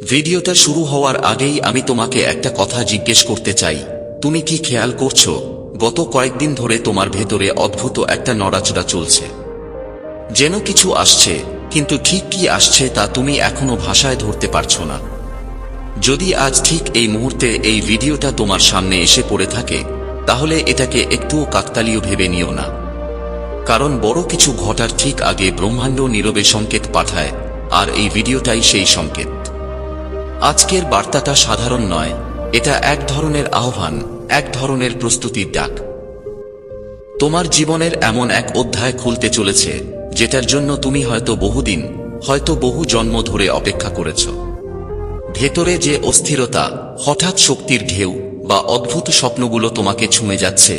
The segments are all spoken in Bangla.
ভিডিওটা শুরু হওয়ার আগেই আমি তোমাকে একটা কথা জিজ্ঞেস করতে চাই। তুমি কি খেয়াল করছো গত কয়েকদিন ধরে তোমার ভেতরে অদ্ভুত একটা নড়াচড়া চলছে? যেন কিছু আসছে, কিন্তু ঠিক কি আসছে তা তুমি এখনো ভাষায় ধরতে পারছো না। যদি আজ ঠিক এই মুহূর্তে এই ভিডিওটা তোমার সামনে এসে পড়ে থাকে, তাহলে এটাকে একটুও কাকতালীয় ভেবে নিও না। কারণ বড় কিছু ঘটার ঠিক আগে ব্রহ্মাণ্ড নীরবে সংকেত পাঠায়, আর এই ভিডিওটাই সেই সংকেত। আজকের বার্তাটা সাধারণ নয়, এটা এক ধরনের আহ্বান, এক ধরনের প্রস্তুতির ডাক। তোমার জীবনের এমন এক অধ্যায় খুলতে চলেছে, যেটার জন্য তুমি হয়তো বহুদিন, হয়তো বহু জন্ম ধরে অপেক্ষা করেছ। ভেতরে যে অস্থিরতা, হঠাৎ শক্তির ঢেউ বা অদ্ভুত স্বপ্নগুলো তোমাকে ছুঁয়ে যাচ্ছে,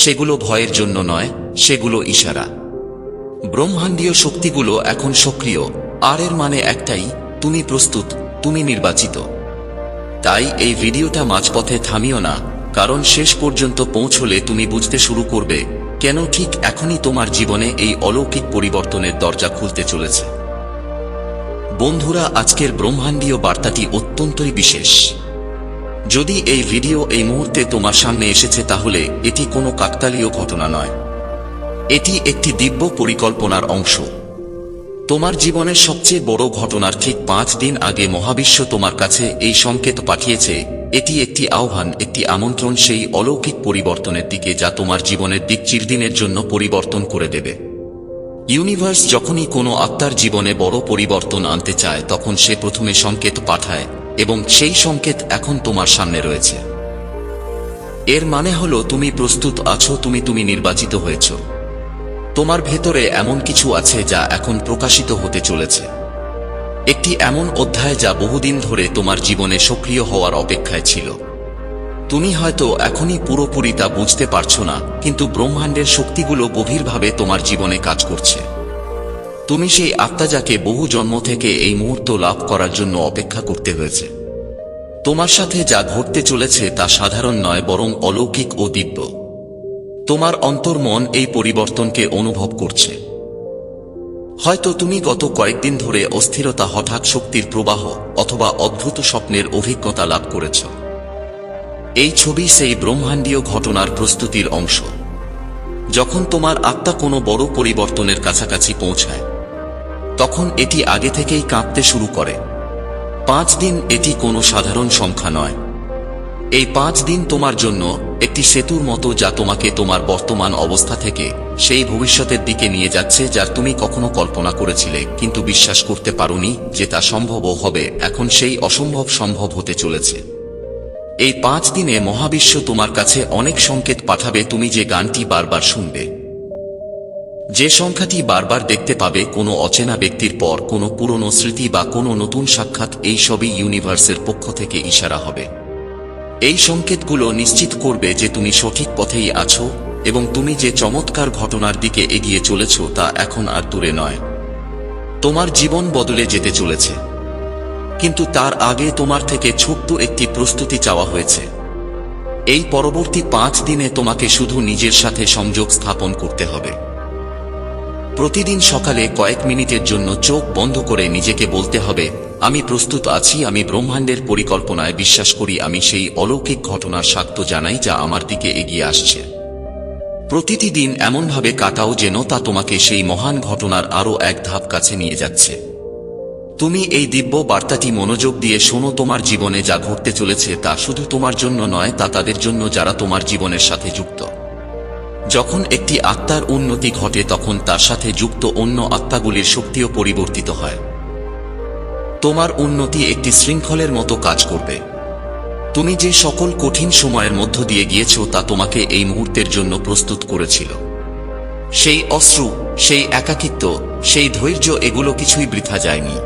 সেগুলো ভয়ের জন্য নয়, সেগুলো ইশারা। ব্রহ্মাণ্ডীয় শক্তিগুলো এখন সক্রিয়, আর এর মানে একটাই, তুমি প্রস্তুত, তুমি নির্বাচিত। তাই এই ভিডিওটা মাঝপথে থামিও না, কারণ শেষ পর্যন্ত পৌঁছলে তুমি বুঝতে শুরু করবে কেন ঠিক এখনই তোমার জীবনে এই অলৌকিক পরিবর্তনের দরজা খুলতে চলেছে। বন্ধুরা, আজকের ব্রহ্মাণ্ডীয় বার্তাটি অত্যন্তই বিশেষ। যদি এই ভিডিও এই মুহূর্তে তোমার সামনে এসেছে, তাহলে এটি কোনো কাকতালীয় ঘটনা নয়, এটি একটি দিব্য পরিকল্পনার অংশ। তোমার জীবনের সবচেয়ে বড় ঘটনার ঠিক 5 দিন আগে মহাবিশ্ব তোমার কাছে এই সংকেত পাঠিয়েছে। এটি একটি আহ্বান, একটি আমন্ত্রণ সেই অলৌকিক পরিবর্তনের দিকে, যা তোমার জীবনের দিক চিরদিনের জন্য পরিবর্তন করে দেবে। ইউনিভার্স যখনই কোনো আত্মার জীবনে বড় পরিবর্তন আনতে চায়, তখন সে প্রথমে সংকেত পাঠায়, এবং সেই সংকেত এখন তোমার সামনে রয়েছে। এর মানে হলো তুমি প্রস্তুত আছো, তুমি নির্বাচিত হয়েছ। তোমার ভেতরে এমন কিছু আছে যা এখন প্রকাশিত হতে চলেছে, একটি এমন অধ্যায় যা বহুদিন ধরে তোমার জীবনে সক্রিয় হওয়ার অপেক্ষায় ছিল। তুমি হয়তো এখনই পুরোপুরি তা বুঝতে পারছো না, কিন্তু ব্রহ্মাণ্ডের শক্তিগুলো গভীরভাবে তোমার জীবনে কাজ করছে। তুমি সেই আত্মা যাকে বহু জন্ম থেকে এই মুহূর্ত লাভ করার জন্য অপেক্ষা করতে হয়েছে। তোমার সাথে যা ঘটতে চলেছে তা সাধারণ নয়, বরং অলৌকিক ও দিব্য। তোমার অন্তর্মন এই পরিবর্তনকে অনুভব করছে। হয়তো তুমি গত কয়েকদিন ধরে অস্থিরতা, হঠাৎ শক্তির প্রবাহ অথবা অদ্ভুত স্বপ্নের অভিজ্ঞতা লাভ করেছ। এই ছবি সেই ব্রহ্মাণ্ডীয় ঘটনার প্রস্তুতির অংশ। যখন তোমার আত্মা কোনো বড় পরিবর্তনের কাছাকাছি পৌঁছায়, তখন এটি আগে থেকেই কাঁপতে শুরু করে। 5 দিন এটি কোনো সাধারণ সংখ্যা নয়। এই 5 দিন তোমার জন্য একটি সেতুর মতো, যা তোমাকে তোমার বর্তমান অবস্থা থেকে সেই ভবিষ্যতের দিকে নিয়ে যাচ্ছে, যার তুমি কখনো কল্পনা করেছিলে কিন্তু বিশ্বাস করতে পারোনি যে তা সম্ভবও হবে। এখন সেই অসম্ভব সম্ভব হতে চলেছে। এই 5 দিনে মহাবিশ্ব তোমার কাছে অনেক সংকেত পাঠাবে। তুমি যে গানটি বারবার শুনবে, যে সংখ্যাটি বারবার দেখতে পাবে, কোনো অচেনা ব্যক্তির পর কোনো পুরনো স্মৃতি বা কোনো নতুন সাক্ষাৎ, এই সবই ইউনিভার্সের পক্ষ থেকে ইশারা হবে। এই সংকেতগুলো নিশ্চিত করবে যে তুমি সঠিক পথেই আছো, এবং তুমি যে চমৎকার ঘটনার দিকে এগিয়ে চলেছ তা এখন আর দূরে নয়। তোমার জীবন বদলে যেতে চলেছে, কিন্তু তার আগে তোমার থেকে ছোট্ট একটি প্রস্তুতি চাওয়া হয়েছে। এই পরবর্তী 5 দিনে তোমাকে শুধু নিজের সাথে সংযোগ স্থাপন করতে হবে। প্রতিদিন সকালে কয়েক মিনিটের জন্য চোখ বন্ধ করে নিজেকে বলতে হবে, আমি প্রস্তুত আছি, আমি ব্রহ্মাণ্ডের পরিকল্পনায় বিশ্বাস করি, আমি সেই অলৌকিক ঘটনার সাক্ষ্য জানাই যা আমার দিকে এগিয়ে আসছে। প্রতিটি দিন এমনভাবে কাটাও যেন তা তোমাকে সেই মহান ঘটনার আরও এক ধাপ কাছে নিয়ে যাচ্ছে। তুমি এই দিব্য বার্তাটি মনোযোগ দিয়ে শোনো। তোমার জীবনে যা ঘটতে চলেছে তা শুধু তোমার জন্য নয়, তা তাদের জন্য যারা তোমার জীবনের সাথে যুক্ত। যখন একটি আত্মার উন্নতি ঘটে, তখন তার সাথে যুক্ত অন্য আত্মাগুলির শক্তিও পরিবর্তিত হয়। তোমার উন্নতি একটি শৃঙ্খলের মতো কাজ করবে। তুমি যে সকল কঠিন সময়ের মধ্য দিয়ে গিয়েছ, তা তোমাকে এই মুহূর্তের জন্য প্রস্তুত করেছিল। সেই অশ্রু, সেই একাকিত্ব, সেই ধৈর্য, এগুলো কিছুই বৃথা যায়নি।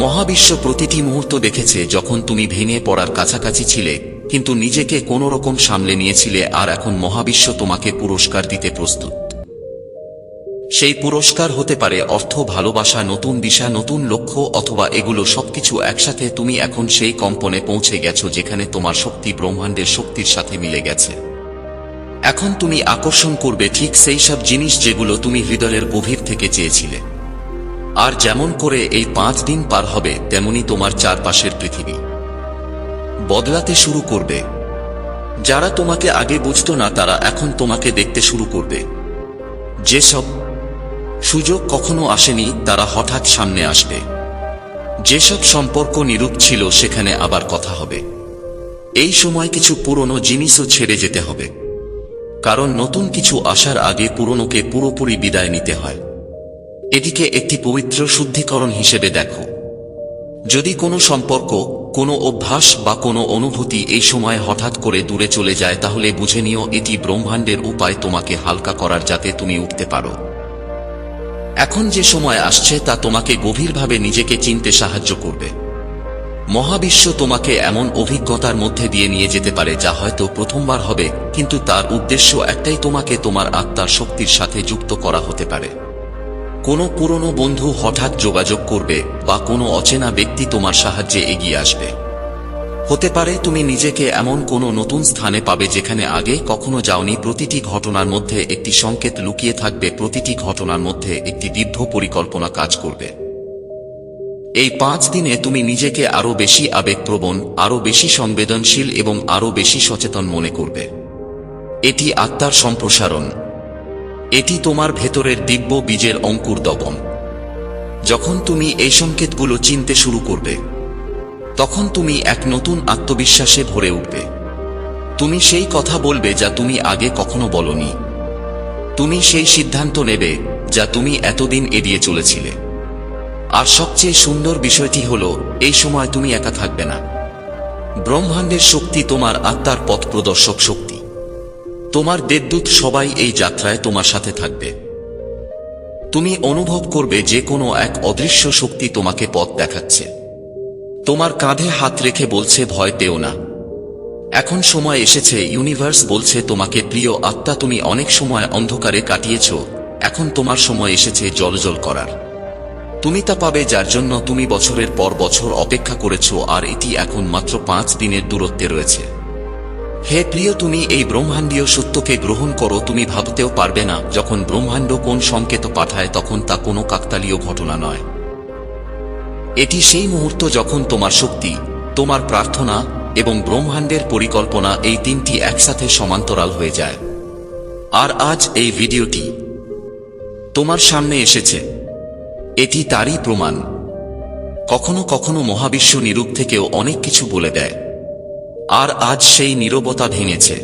মহাবিশ্ব প্রতিটি মুহূর্ত দেখেছে যখন তুমি ভেঙে পড়ার কাছাকাছি ছিলে, কিন্তু নিজেকে কোনো রকম সামলে নিয়েছিলে। আর এখন মহাবিশ্ব তোমাকে পুরস্কার দিতে প্রস্তুত। সেই পুরস্কার হতে পারে অর্থ, ভালোবাসা, নতুন দিশা, নতুন লক্ষ্য, অথবা এগুলো সবকিছু একসাথে। তুমি এখন সেই কম্পনে পৌঁছে গেছো যেখানে তোমার শক্তি ব্রহ্মাণ্ডের শক্তির সাথে মিলে গেছে। এখন তুমি আকর্ষণ করবে ঠিক সেই সব জিনিস যেগুলো তুমি হৃদয়ের গভীর থেকে চেয়েছিলে। আর যেমন করে এই 5 দিন পার হবে তেমনি তোমার চারপাশের পৃথিবী বদলাতে শুরু করবে। যারা তোমাকে আগে বুঝতো না তারা এখন তোমাকে দেখতে শুরু করবে। যেসব সুযোগ কখনো আসেনি তারা হঠাৎ সামনে আসবে। যেসব সম্পর্ক নীরব ছিল সেখানে আবার কথা হবে। এই সময় কিছু পুরনো জিনিসও ছেড়ে যেতে হবে, কারণ নতুন কিছু আসার আগে পুরনোকে পুরোপুরি বিদায় নিতে হয়। এটিকে একটি পবিত্র শুদ্ধিকরণ হিসেবে দেখো। যদি কোনো সম্পর্ক, কোনো অভ্যাস বা কোনো অনুভূতি এই সময় হঠাৎ করে দূরে চলে যায় তাহলে বুঝে নিও এটি ব্রহ্মাণ্ডের উপায় তোমাকে হালকা করার, যাতে তুমি উঠতে পারো। এখন যে সময় আসছে তা তোমাকে গভীরভাবে নিজেকে চিনতে সাহায্য করবে। মহাবিশ্ব তোমাকে এমন অভিজ্ঞতার মধ্যে দিয়ে নিয়ে যেতে পারে যা হয়তো প্রথমবার হবে, কিন্তু তার উদ্দেশ্য একটাই, তোমাকে তোমার আত্মার শক্তির সাথে যুক্ত করা হতে পারে। কোনো পুরনো বন্ধু হঠাৎ যোগাযোগ করবে বা কোনো অচেনা ব্যক্তি তোমার সাহায্যে এগিয়ে আসবে। হতে পারে তুমি নিজেকে এমন কোনো নতুন স্থানে পাবে যেখানে আগে কখনো যাওনি। প্রতিটি ঘটনার মধ্যে একটি সংকেত লুকিয়ে থাকবে, প্রতিটি ঘটনার মধ্যে একটি দীর্ঘ পরিকল্পনা কাজ করবে। এই 5 দিনে তুমি নিজেকে আরো বেশি আবেগপ্রবণ, আরো বেশি সংবেদনশীল এবং আরো বেশি সচেতন মনে করবে। এটি আত্মার সম্প্রসারণ। এটি তোমার ভেতরের দিব্য বীজের অঙ্কুরোদ্গম। যখন তুমি এই সংকেতগুলো চিনতে শুরু করবে তখন তুমি এক নতুন আত্মবিশ্বাসে ভরে উঠবে। তুমি সেই কথা বলবে যা তুমি আগে কখনো বলনি। তুমি সেই সিদ্ধান্ত নেবে যা তুমি এতদিন এড়িয়ে চলেছিলে। আর সবচেয়ে সুন্দর বিষয়টি হলো, এই সময় তুমি একা থাকবে না। ব্রহ্মাণ্ডের শক্তি তোমার আত্মার পথ প্রদর্শক শক্তি। তোমার দেবদূত সবাই এই যাত্রায় তোমার সাথে থাকবে। তুমি অনুভব করবে যে কোনো এক অদৃশ্য শক্তি তোমাকে পথ দেখাচ্ছে, তোমার কাঁধে হাত রেখে বলছে ভয় পেও না। এখন সময় এসেছে। ইউনিভার্স বলছে তোমাকে, প্রিয় আত্মা, তুমি অনেক সময় অন্ধকারে কাটিয়েছ, এখন তোমার সময় এসেছে জ্বলজ্বল করার। তুমি তা পাবে যার জন্য তুমি বছরের পর বছর অপেক্ষা করেছ, আর এটি এখন মাত্র 5 দিনের দূরত্বে রয়েছে। হে প্রিয়, তুমি এই ব্রহ্মাণ্ডীয় সত্যকে গ্রহণ করো। তুমি ভাবতেও পারবে না যখন ব্রহ্মাণ্ড কোন সংকেত পাঠায় তখন তা কোনো কাকতালীয় ঘটনা নয়। এটি সেই মুহূর্ত যখন তোমার শক্তি, তোমার প্রার্থনা এবং ব্রহ্মাণ্ডের পরিকল্পনা এই তিনটি একসাথে সমান্তরাল হয়ে যায়। আর আজ এই ভিডিওটি তোমার সামনে এসেছে, এটি তারই প্রমাণ। কখনো কখনো মহাবিশ্ব নীরব থেকেও অনেক কিছু বলে দেয়, আর আজ সেই নীরবতা ভেঙেছে।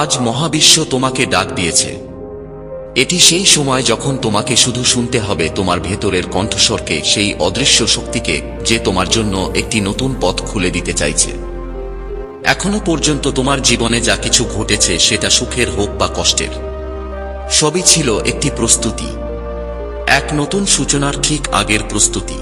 আজ মহাবিশ্ব তোমাকে ডাক দিয়েছে। এটি সেই সময় যখন তোমাকে শুধু শুনতে হবে তোমার ভেতরের কণ্ঠস্বরকে, সেই অদৃশ্য শক্তিকে যে তোমার জন্য একটি নতুন পথ খুলে দিতে চাইছে। এখনো পর্যন্ত তোমার জীবনে যা কিছু ঘটেছে, সেটা সুখের হোক বা কষ্টের, সবই ছিল একটি প্রস্তুতি, এক নতুন সূচনার ঠিক আগের প্রস্তুতি।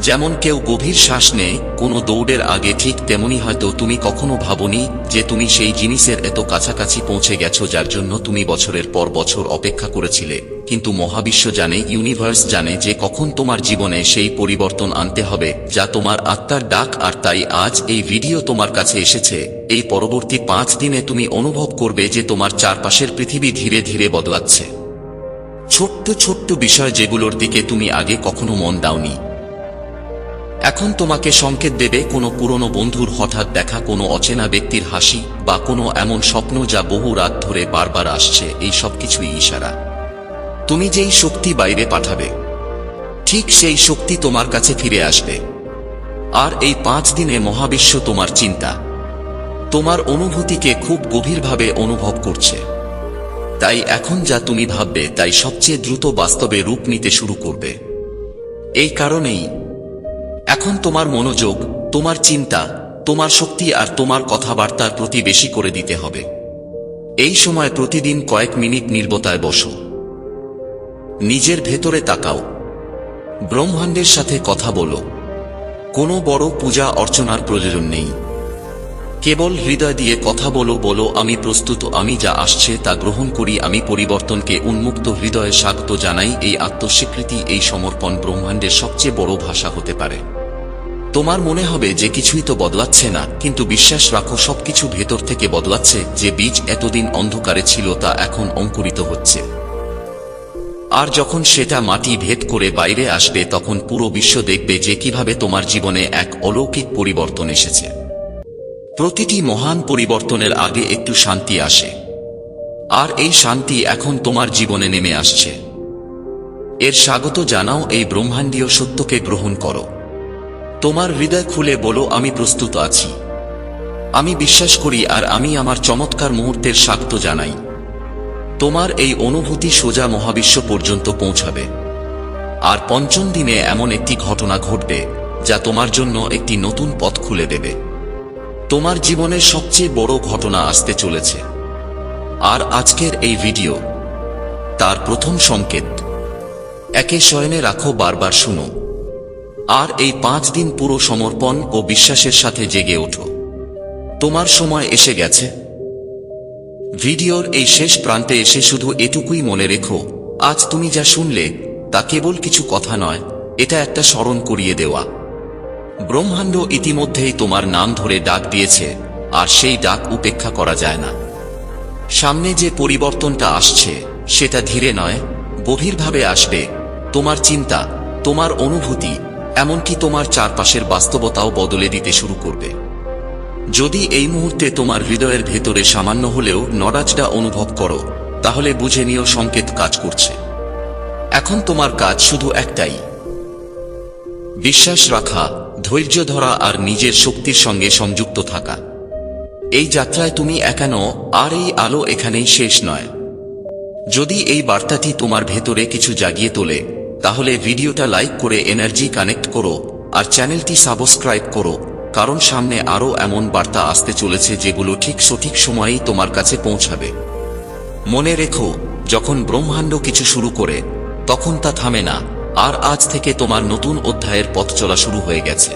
যেমন কেউ গভীর শ্বাস নেয় কোনো দৌড়ের আগে, ঠিক তেমনি হয়তো তুমি কখনো ভাবনি যে তুমি সেই জিনিসের এত কাছাকাছি পৌঁছে গেছো যার জন্য তুমি বছরের পর বছর অপেক্ষা করেছিলে। কিন্তু মহাবিশ্ব জানে, ইউনিভার্স জানে যে কখন তোমার জীবনে সেই পরিবর্তন আনতে হবে যা তোমার আত্মার ডাক। আর তাই আজ এই ভিডিও তোমার কাছে এসেছে। এই পরবর্তী 5 দিনে তুমি অনুভব করবে যে তোমার চারপাশের পৃথিবী ধীরে ধীরে বদলাচ্ছে। ছোট্ট ছোট্ট বিষয় যেগুলোর দিকে তুমি আগে কখনো মন দাওনি, এখন তোমাকে সংকেত দেবে। কোনো পুরনো বন্ধুর হঠাৎ দেখা, কোনো অচেনা ব্যক্তির হাসি, বা কোনো এমন স্বপ্ন যা বহু রাত ধরে বারবার আসছে। এই সবকিছুই ইশারা। তুমি যেই শক্তি বাইরে পাঠাবে, ঠিক সেই শক্তি তোমার কাছে ফিরে আসবে। আর এই 5 দিনে মহাবিশ্ব তোমার চিন্তা, তোমার অনুভূতিকে খুব গভীরভাবে অনুভব করছে। তাই এখন যা তুমি ভাববে তাই সবচেয়ে দ্রুত বাস্তবে রূপ নিতে শুরু করবে। এই কারণেই এখন তোমার মনোযোগ, তোমার চিন্তা, তোমার শক্তি আর তোমার কথাবার্তার প্রতি বেশি করে দিতে হবে। এই সময় প্রতিদিন কয়েক মিনিট নীরবতায় বসো, নিজের ভেতরে তাকাও, ব্রহ্মাণ্ডের সাথে কথা বলো। কোনো বড় পূজা অর্চনার প্রয়োজন নেই, কেবল হৃদয় দিয়ে কথা বলো। বলো, আমি প্রস্তুত, আমি যা আসছে তা গ্রহণ করি, আমি পরিবর্তনকে উন্মুক্ত হৃদয়ে স্বাগত জানাই। এই আত্মস্বীকৃতি, এই সমর্পণ ব্রহ্মাণ্ডের সবচেয়ে বড় ভাষা হতে পারে। তোমার মনে হবে যে কিছুই তো বদলাচ্ছে না, কিন্তু বিশ্বাস রাখো সবকিছু ভেতর থেকে বদলাচ্ছে। যে বীজ এতদিন অন্ধকারে ছিল তা এখন অঙ্কুরিত হচ্ছে। আর যখন সেটা মাটি ভেদ করে বাইরে আসবে তখন পুরো বিশ্ব দেখবে যে কিভাবে তোমার জীবনে এক অলৌকিক পরিবর্তন এসেছে। প্রতিটি মহান পরিবর্তনের আগে একটু শান্তি আসে, আর এই শান্তি এখন তোমার জীবনে নেমে আসছে। এর স্বাগত জানাও, এই ব্রহ্মাণ্ডীয় সত্যকে গ্রহণ করো। তোমার হৃদয় খুলে বলো, আমি প্রস্তুত আছি, আমি বিশ্বাস করি, আর আমি আমার চমৎকার মুহূর্তের স্বাগত জানাই। তোমার এই অনুভূতি সোজা মহাবিশ্ব পর্যন্ত পৌঁছাবে, আর পঞ্চম দিনে এমন একটি ঘটনা ঘটবে যা তোমার জন্য একটি নতুন পথ খুলে দেবে। তোমার জীবনের সবচেয়ে বড় ঘটনা আসতে চলেছে, আর আজকের এই ভিডিও তার প্রথম সংকেত। একে শয়নে রাখো, বারবার শুনো, আর এই 5 দিন পুরো সমর্পণ ও বিশ্বাসের সাথে জেগে ওঠো। তোমার সময় এসে গেছে। ভিডিওর এই শেষ প্রান্তে এসে শুধু এটুকুই মনে রেখো, আজ তুমি যা শুনলে তা কেবল কিছু কথা নয়, এটা একটা স্মরণ করিয়ে দেওয়া। ব্রহ্মাণ্ড ইতিমধ্যেই তোমার নাম ধরে ডাক দিয়েছে, আর সেই ডাক উপেক্ষা করা যায় না। সামনে যে পরিবর্তনটা আসছে সেটা ধীরে নয়, গভীরভাবে আসবে। তোমার চিন্তা, তোমার অনুভূতি, এমনকি তোমার চারপাশের বাস্তবতাও বদলে দিতে শুরু করবে। যদি এই মুহূর্তে তোমার হৃদয়ের ভেতরে সামান্য হলেও নড়াচড়া অনুভব করো, তাহলে বুঝে নিও সংকেত কাজ করছে। এখন তোমার কাজ শুধু একটাই, বিশ্বাস রাখা, ধৈর্য ধরা, আর নিজের শক্তির সঙ্গে সংযুক্ত থাকা। এই যাত্রায় তুমি একা নও, আর এই আলো এখানেই শেষ নয়। যদি এই বার্তাটি তোমার ভেতরে কিছু জাগিয়ে তোলে, তাহলে ভিডিওটা লাইক করে এনার্জি কানেক্ট করো, আর চ্যানেলটি সাবস্ক্রাইব করো, কারণ সামনে আরও এমন বার্তা আসতে চলেছে যেগুলো ঠিক সঠিক সময়েই তোমার কাছে পৌঁছাবে। মনে রেখো, যখন ব্রহ্মাণ্ড কিছু শুরু করে তখন তা থামে না, আর আজ থেকে তোমার নতুন অধ্যায়ের পথ চলা শুরু হয়ে গেছে।